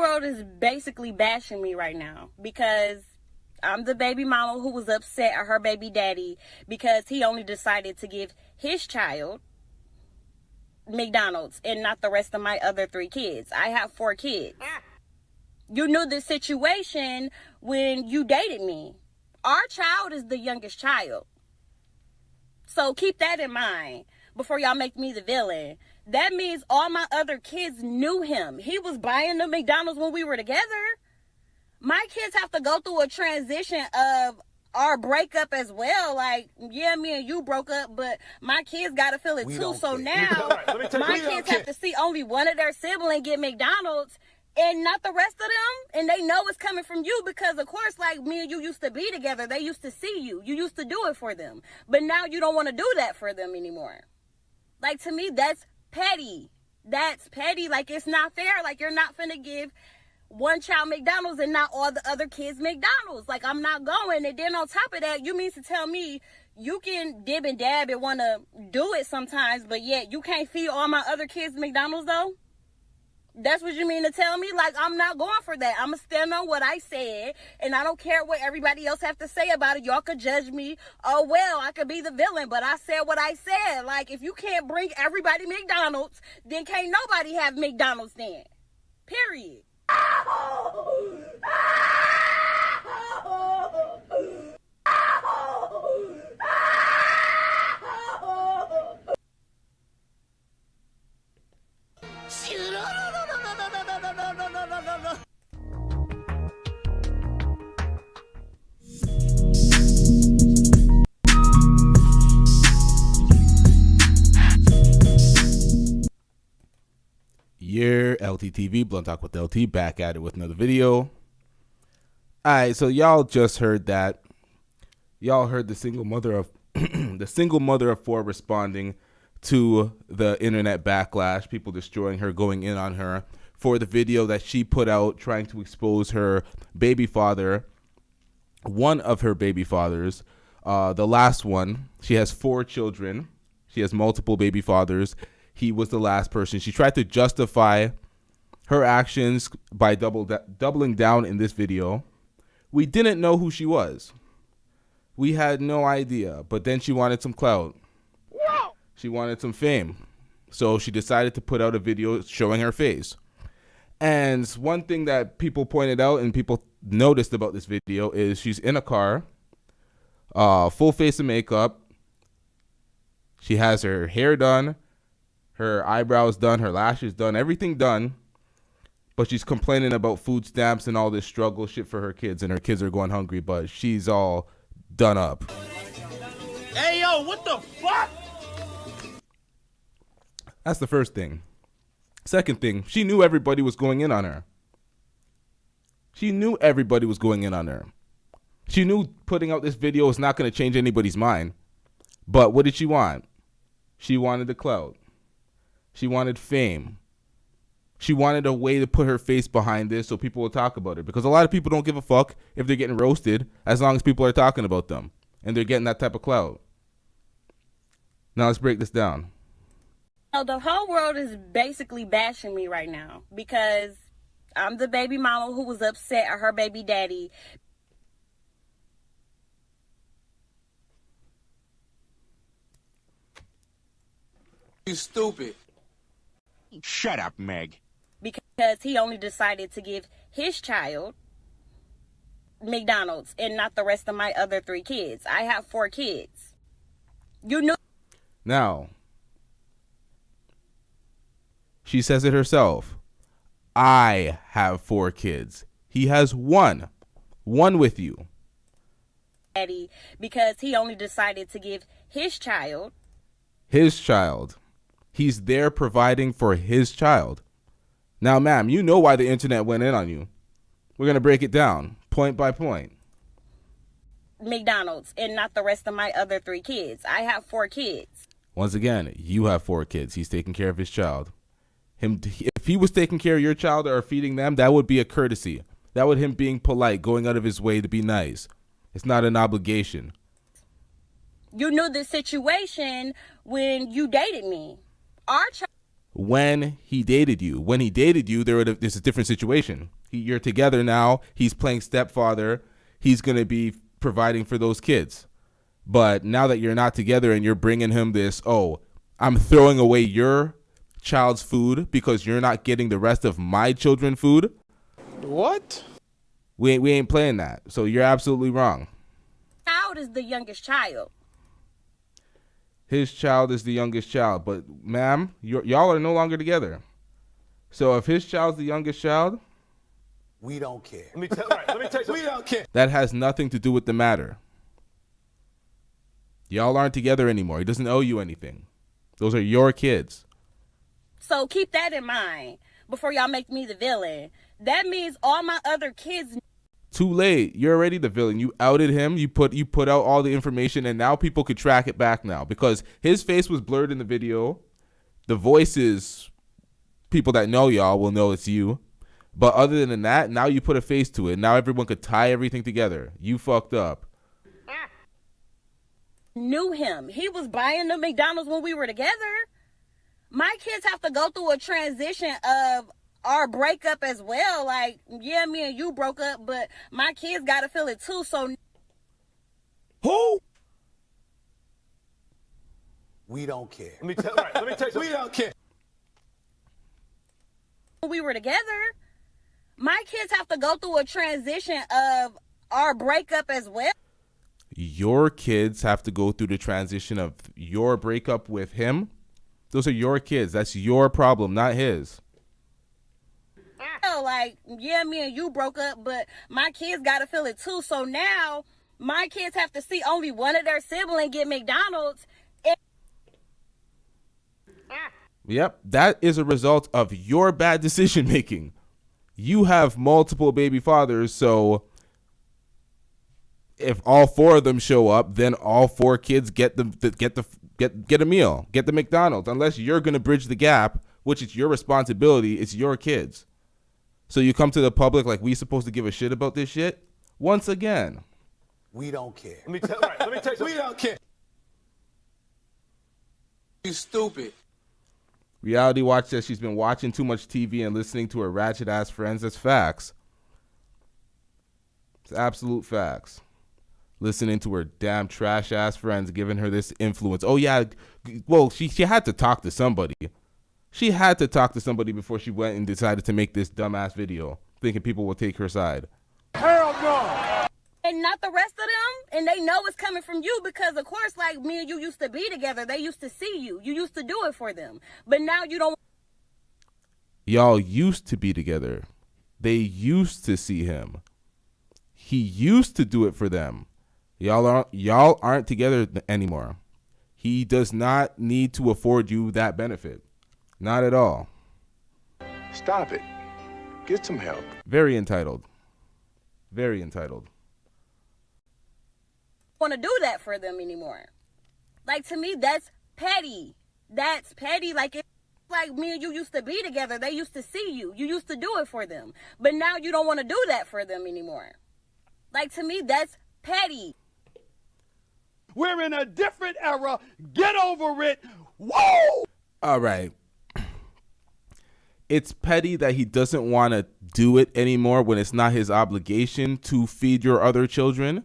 world is basically bashing me right now because I'm the baby mama who was upset at her baby daddy because he only decided to give his child McDonald's and not the rest of my other 3 kids. I have 4 kids. You knew the situation when you dated me. Our child is the youngest child. So keep that in mind before y'all make me the villain. That means all my other kids knew him. He was buying the McDonald's when we were together. My kids have to go through a transition of our breakup as well. Like, yeah, me and you broke up, but my kids got to feel it too. So now my kids have to see only one of their siblings get McDonald's and not the rest of them. And they know it's coming from you because, of course, like me and you used to be together. They used to see you. You used to do it for them. But now you don't want to do that for them anymore. Like, to me, that's petty. That's petty. Like, it's not fair. Like, you're not finna give one child McDonald's and not all the other kids McDonald's. Like, I'm not going. And then on top of that, you mean to tell me you can dib and dab and want to do it sometimes, but yet you can't feed all my other kids McDonald's though? That's what you mean to tell me? Like, I'm not going for that. I'm going to stand on what I said, and I don't care what everybody else have to say about it. Y'all could judge me. Oh, well, I could be the villain, but I said what I said. Like, if you can't bring everybody McDonald's, then can't nobody have McDonald's then. Period. Your LTTV, Blunt Talk with LT, back at it with another video. Alright, so y'all just heard that. Y'all heard the single mother of the single mother of 4 responding to the internet backlash, people destroying her, going in on her for the video that she put out trying to expose her baby father, one of her baby fathers, the last one. She has 4 children. She has multiple baby fathers. He was the last person. She tried to justify her actions by doubling down in this video. We didn't know who she was. We had no idea. But then she wanted some clout. Whoa! She wanted some fame. So she decided to put out a video showing her face. And one thing that people pointed out and people noticed about this video is she's in a car, full face of makeup. She has her hair done, her eyebrows done, her lashes done, everything done. But she's complaining about food stamps and all this struggle shit for her kids, and her kids are going hungry, but she's all done up. Hey, yo, what the fuck? That's the first thing. Second thing, she knew everybody was going in on her. She knew everybody was going in on her. She knew putting out this video was not going to change anybody's mind. But what did she want? She wanted the clout. She wanted fame. She wanted a way to put her face behind this so people will talk about her. Because a lot of people don't give a fuck if they're getting roasted as long as people are talking about them. And they're getting that type of clout. Now let's break this down. The whole world is basically bashing me right now because I'm the baby mama who was upset at her baby daddy. You stupid. Shut up, Meg. Because he only decided to give his child McDonald's and not the rest of my other 3 kids. I have 4 kids. You knew. Now, she says it herself. I have 4 kids. He has 1. 1 with you. Daddy, because he only decided to give his child. His child. He's there providing for his child. Now, ma'am, you know why the internet went in on you. We're going to break it down point by point. McDonald's and not the rest of my other 3 kids. I have 4 kids. Once again, you have 4 kids. He's taking care of his child. If he was taking care of your child or feeding them, that would be a courtesy. That would him being polite, going out of his way to be nice. It's not an obligation. You knew the situation when you dated me. when he dated you. When he dated you, there's a different situation. You're together now. He's playing stepfather. He's going to be providing for those kids. But now that you're not together and you're bringing him this, oh, I'm throwing away your child's food because you're not getting the rest of my children's food. What? We ain't playing that. So you're absolutely wrong. Child is the youngest child. His child is the youngest child. But, ma'am, y'all are no longer together. So if his child's the youngest child, We don't care. Let me tell you. We don't care. that has nothing to do with the matter. Y'all aren't together anymore. He doesn't owe you anything. Those are your kids. So keep that in mind before y'all make me the villain. That means all my other kids. Too late. You're already the villain. You outed him. You put out all the information, and now people could track it back now because his face was blurred in the video. The voices, people that know y'all will know it's you. But other than that, now you put a face to it. Now everyone could tie everything together. You fucked up. Knew him. He was buying the McDonald's when we were together. My kids have to go through a transition of our breakup as well. Like, yeah, me and you broke up, but my kids got to feel it too. So Who? We don't care. Let me tell you. We don't care. when we were together, my kids have to go through a transition of our breakup as well. Your kids have to go through the transition of your breakup with him. Those are your kids. That's your problem, not his. Like, yeah, me and you broke up, but my kids got to feel it too. So now my kids have to see only one of their siblings get McDonald's. Yep, that is a result of your bad decision making. You have multiple baby fathers, so if all four of them show up, then all four kids get a meal, get the McDonald's. Unless you're gonna bridge the gap, which is your responsibility. It's your kids. So you come to the public like we supposed to give a shit about this shit? Once again, we don't care. Let me tell you. We don't care. You stupid. Reality Watch says she's been watching too much TV and listening to her ratchet ass friends. That's facts. It's absolute facts. Listening to her damn trash ass friends giving her this influence. Oh yeah, well she had to talk to somebody. She had to talk to somebody before she went and decided to make this dumbass video, thinking people will take her side. Hell no. And not the rest of them. And they know it's coming from you because, of course, like me and you used to be together. They used to see you. You used to do it for them. But now you don't. Y'all used to be together. They used to see him. He used to do it for them. Y'all aren't together anymore. He does not need to afford you that benefit. Not at all. Stop it. Get some help. Very entitled. Very entitled. Want to do that for them anymore. Like, to me, that's petty. That's petty. Like, it's like me and you used to be together. They used to see you. You used to do it for them. But now you don't want to do that for them anymore. Like, to me, that's petty. We're in a different era. Get over it. Whoa! All right. It's petty that he doesn't want to do it anymore when it's not his obligation to feed your other children.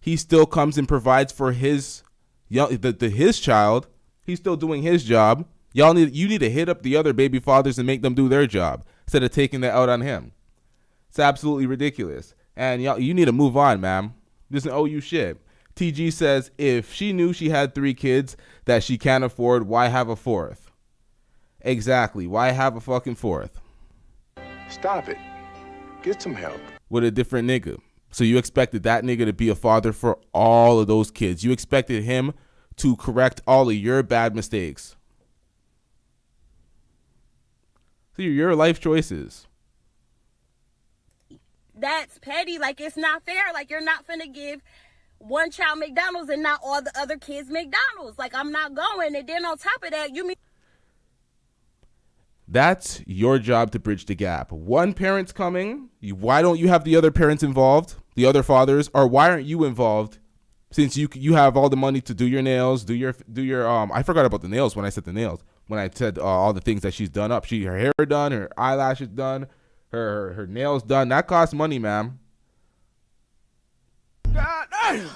He still comes and provides for his child. He's still doing his job. You need to hit up the other baby fathers and make them do their job instead of taking that out on him. It's absolutely ridiculous. And you need to move on, ma'am. Doesn't owe you shit. TG says if she knew she had 3 kids that she can't afford, why have a 4th? Exactly. Why have a fucking 4th? Stop it. Get some help. With a different nigga. So you expected that nigga to be a father for all of those kids. You expected him to correct all of your bad mistakes. So your life choices. That's petty. Like, it's not fair. Like, you're not finna give one child McDonald's and not all the other kids McDonald's. Like, I'm not going. And then on top of that, you mean... That's your job to bridge the gap. One parent's coming. Why don't you have the other parents involved, the other fathers, or why aren't you involved? Since you have all the money to do your nails, do your I forgot about the nails when I said the nails. when I said all the things that she's done up. Her hair done, her eyelashes done, her nails done. That costs money, ma'am.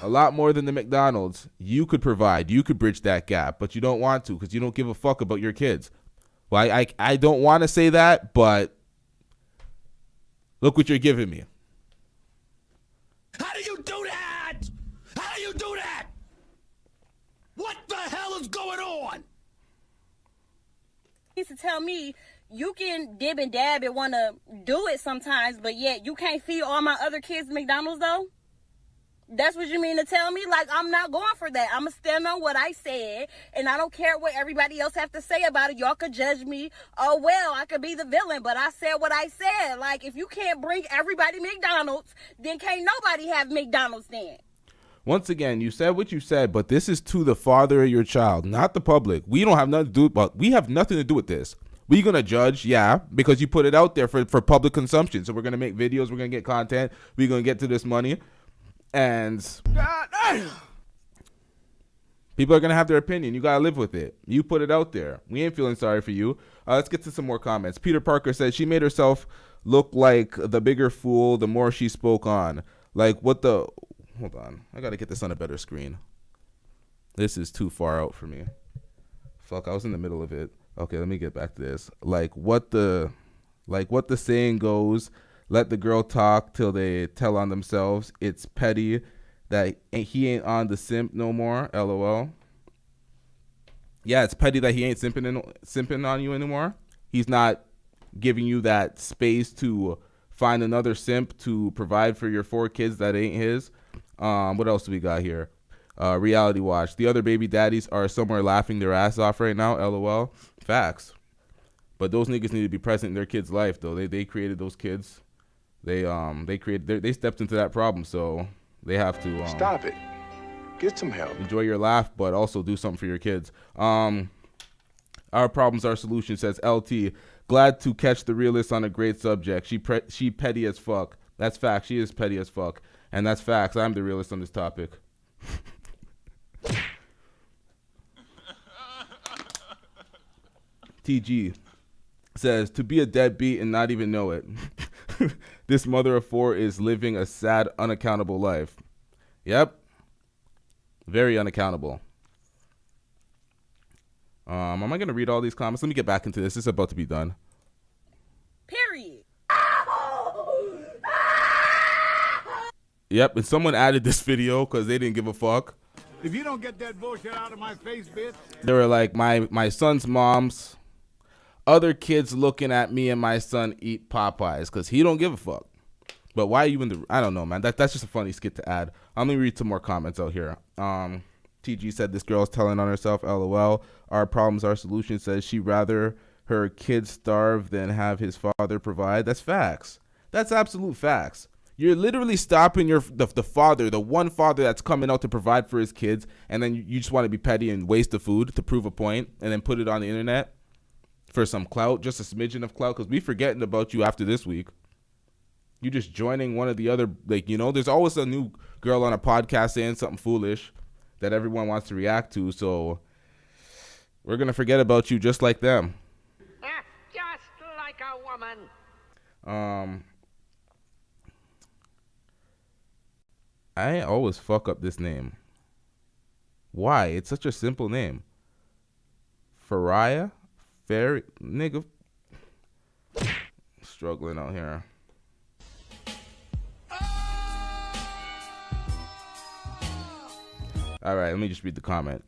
A lot more than the McDonald's. You could provide. You could bridge that gap, but you don't want to because you don't give a fuck about your kids. Well, I don't want to say that, but look what you're giving me. How do you do that? How do you do that? What the hell is going on? He used to tell me, you can dib and dab and want to do it sometimes, but yet you can't feed all my other kids McDonald's though? That's what you mean to tell me? Like, I'm not going for that. I'm going to stand on what I said, and I don't care what everybody else have to say about it. Y'all could judge me. Oh, well, I could be the villain, but I said what I said. Like, if you can't bring everybody McDonald's, then can't nobody have McDonald's then. Once again, you said what you said, but this is to the father of your child, not the public. We don't have nothing to do with, we have nothing to do with this. We're going to judge, yeah, because you put it out there for public consumption. So we're going to make videos, we're going to get content, we're going to get to this money. And people are going to have their opinion. You got to live with it. You put it out there. We ain't feeling sorry for you. Let's get to some more comments. Peter Parker says she made herself look like the bigger fool the more she spoke on. Like what the... Hold on. I got to get this on a better screen. This is too far out for me. Fuck, I was in the middle of it. Okay, let me get back to this. Like what the saying goes... Let the girl talk till they tell on themselves. It's petty that he ain't on the simp no more. LOL. Yeah, it's petty that he ain't simping on you anymore. He's not giving you that space to find another simp to provide for your 4 kids that ain't his. What else do we got here? Reality watch. The other baby daddies are somewhere laughing their ass off right now. LOL. Facts. But those niggas need to be present in their kids' life though. They created those kids. They stepped into that problem, so they have to Stop it. Get some help. Enjoy your laugh, but also do something for your kids. Our problems, our solution, says LT. Glad to catch the realist on a great subject. She petty as fuck. That's facts. She is petty as fuck, and that's facts. I'm the realist on this topic. TG says to be a deadbeat and not even know it. This mother of 4 is living a sad, unaccountable life. Yep. Very unaccountable. Am I going to read all these comments? Let me get back into this. This is about to be done. Period. Yep, and someone added this video because they didn't give a fuck. If you don't get that bullshit out of my face, bitch. They were like, my son's mom's other kids looking at me and my son eat Popeyes because he don't give a fuck. But why are you in the... I don't know, man. That's just a funny skit to add. I'm going to read some more comments out here. TG said this girl's telling on herself, LOL. Our problems, our solution, says she'd rather her kids starve than have his father provide. That's facts. That's absolute facts. You're literally stopping the father, the one father that's coming out to provide for his kids, and then you just want to be petty and waste the food to prove a point and then put it on the internet for some clout, just a smidgen of clout, because we forgetting about you after this week. You just joining one of the other, like, you know, there's always a new girl on a podcast saying something foolish that everyone wants to react to, so we're going to forget about you just like them. Just like a woman. I always fuck up this name. Why? It's such a simple name. Faraya? Fairy? Nigga. Struggling out here. All right, let me just read the comment.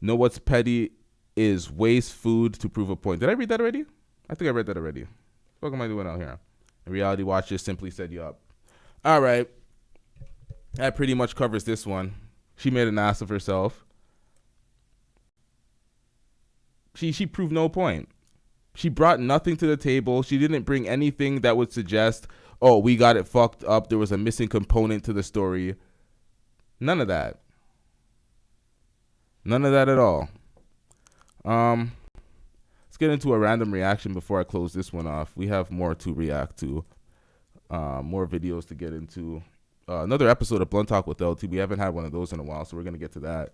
Know what's petty is waste food to prove a point. Did I read that already? I think I read that already. What am I doing out here? Reality Watch just simply said you up. All right. That pretty much covers this one. She made an ass of herself. She proved no point. She brought nothing to the table. She didn't bring anything that would suggest, oh, we got it fucked up. There was a missing component to the story. None of that. None of that at all. Let's get into a random reaction before I close this one off. We have more to react to. More videos to get into. Another episode of Blunt Talk with LT. We haven't had one of those in a while, so we're going to get to that.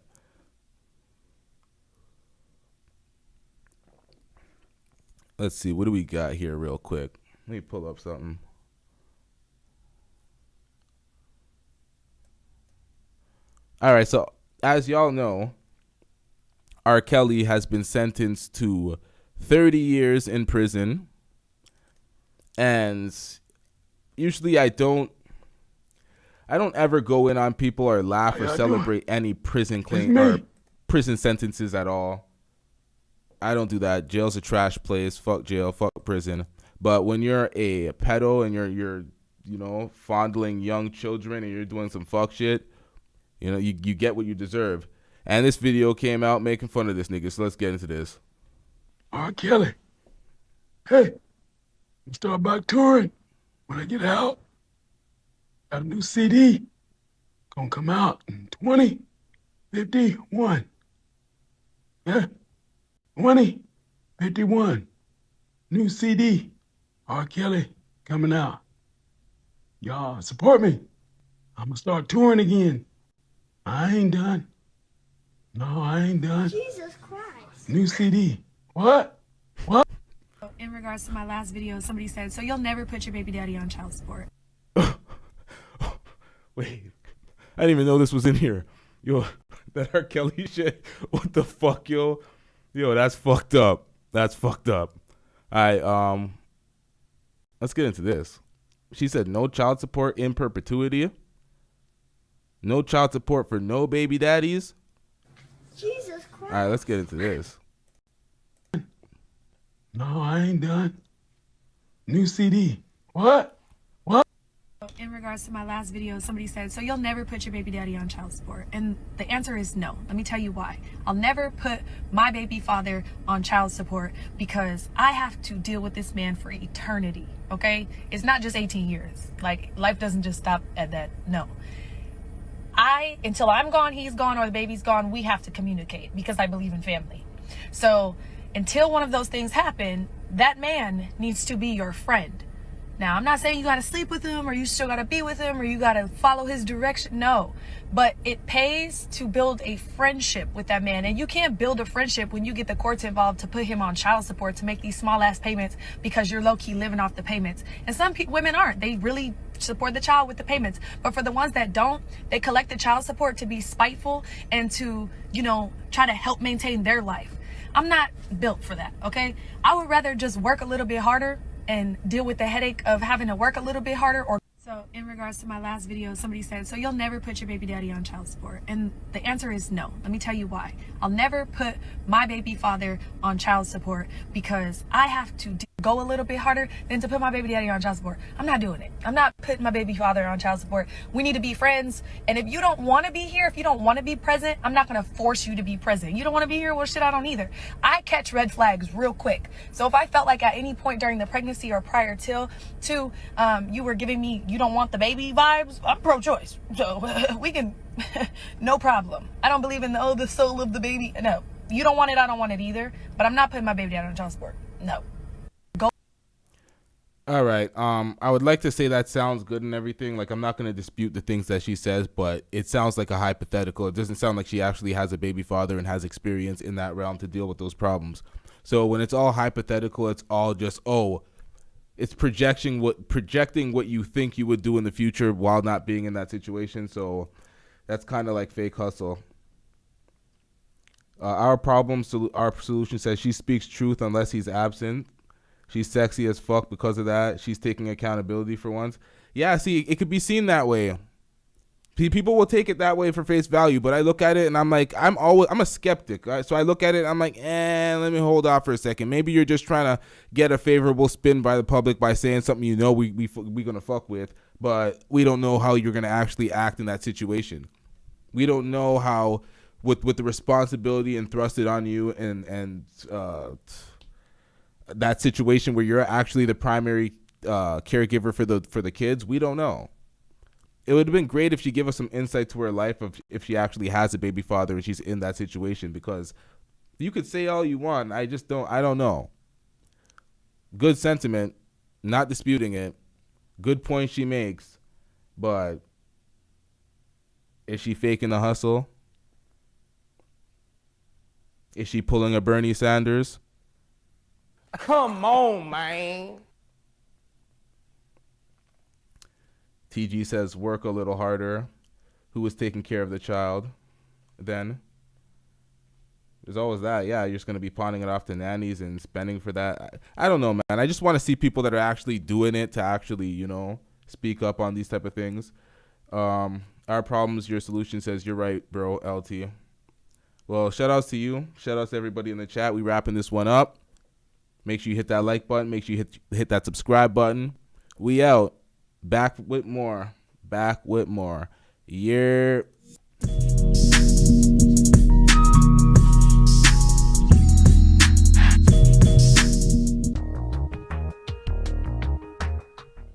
Let's see, what do we got here real quick? Let me pull up something. All right, so as y'all know, R. Kelly has been sentenced to 30 years in prison. And usually I don't ever go in on people or laugh or celebrate any prison claim or prison sentences at all. I don't do that. Jail's a trash place. Fuck jail. Fuck prison. But when you're a pedo and you're fondling young children and you're doing some fuck shit, you get what you deserve. And this video came out making fun of this nigga. So let's get into this. R. Kelly, hey, I'm start back touring when I get out. Got a new CD. Gonna come out in 2051. Yeah, 2051. New CD. R. Kelly coming out. Y'all support me. I'm gonna start touring again. I ain't done. No, I ain't done. Jesus Christ. New CD. What? What? In regards to my last video, somebody said, so you'll never put your baby daddy on child support. Wait, I didn't even know this was in here. Yo, that R. Kelly shit. What the fuck, yo? Yo, that's fucked up. That's fucked up. All right, let's get into this. She said no child support in perpetuity. No child support for no baby daddies. Jesus Christ. All right, let's get into this. No, I ain't done. New CD. What? In regards to my last video, somebody said, so you'll never put your baby daddy on child support. And the answer is no. Let me tell you why. I'll never put my baby father on child support because I have to deal with this man for eternity, okay? It's not just 18 years. Like, life doesn't just stop at that. No. Until I'm gone, he's gone, or the baby's gone, we have to communicate because I believe in family. So until one of those things happen, that man needs to be your friend. Now, I'm not saying you got to sleep with him or you still got to be with him or you got to follow his direction. No, but it pays to build a friendship with that man. And you can't build a friendship when you get the courts involved to put him on child support to make these small ass payments because you're low key living off the payments. And some women aren't. They really support the child with the payments. But for the ones that don't, they collect the child support to be spiteful and to, try to help maintain their life. I'm not built for that, okay? I would rather just work a little bit harder and deal with the headache of having to work a little bit harder. So in regards to my last video, somebody said, so you'll never put your baby daddy on child support. And the answer is no. Let me tell you why. I'll never put my baby father on child support because I have to go a little bit harder than to put my baby daddy on child support. I'm not doing it. I'm not putting my baby father on child support. We need to be friends. And if you don't want to be here, if you don't want to be present, I'm not going to force you to be present. You don't want to be here? Well, shit, I don't either. I catch red flags real quick. So if I felt like at any point during the pregnancy or prior to you were giving me, you don't want the baby vibes, I'm pro-choice. So we can, no problem. I don't believe in the soul of the baby. No, you don't want it. I don't want it either. But I'm not putting my baby daddy on child support. No. All right. I would like to say that sounds good and everything. Like, I'm not going to dispute the things that she says, but it sounds like a hypothetical. It doesn't sound like she actually has a baby father and has experience in that realm to deal with those problems. So when it's all hypothetical, it's all just, it's projecting what you think you would do in the future while not being in that situation. So that's kind of like fake hustle. Our solution says she speaks truth unless he's absent. She's sexy as fuck because of that. She's taking accountability for once. Yeah, see, it could be seen that way. People will take it that way for face value, but I look at it and I'm like, I'm a skeptic. Right? So I look at it and I'm like, let me hold off for a second. Maybe you're just trying to get a favorable spin by the public by saying something we gonna fuck with, but we don't know how you're gonna actually act in that situation. We don't know how with the responsibility and thrusted on you and that situation where you're actually the primary caregiver for the kids. We don't know. It would have been great if she gave us some insight to her life of if she actually has a baby father and she's in that situation, because you could say all you want. I don't know. Good sentiment, not disputing it. Good point she makes, but is she faking the hustle? Is she pulling a Bernie Sanders? Come on, man. TG says work a little harder. Who was taking care of the child? Then there's always that. Yeah, you're just going to be pawning it off to nannies and spending for that. I don't know, man. I just want to see people that are actually doing it to actually, you know, speak up on these type of things. Our problems, your solution, says you're right, bro, LT. Well, shout outs to you. Shout outs to everybody in the chat. We wrapping this one up. Make sure you hit that like button. Make sure you hit that subscribe button. We out. Back with more. Back with more. Yeah.